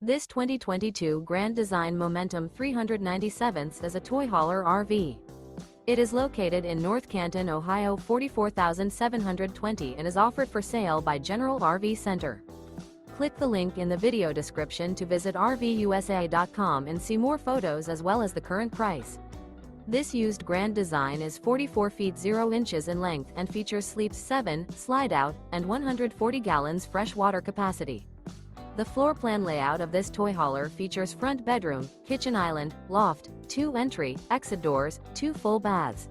This 2022 Grand Design Momentum 397 is a toy hauler RV. It is located in North Canton, Ohio 44720 and is offered for sale by General RV Center. Click the link in the video description to visit RVUSA.com and see more photos as well as the current price. This used Grand Design is 44 feet 0 inches in length and features sleeps 7, slide-out, and 140 gallons fresh water capacity. The floor plan layout of this toy hauler features front bedroom, kitchen island, loft, 2 entry, exit doors, 2 full baths.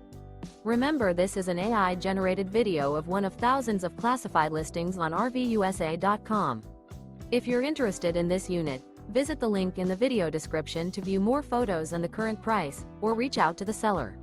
Remember, this is an AI-generated video of one of thousands of classified listings on RVUSA.com. If you're interested in this unit, visit the link in the video description to view more photos and the current price, or reach out to the seller.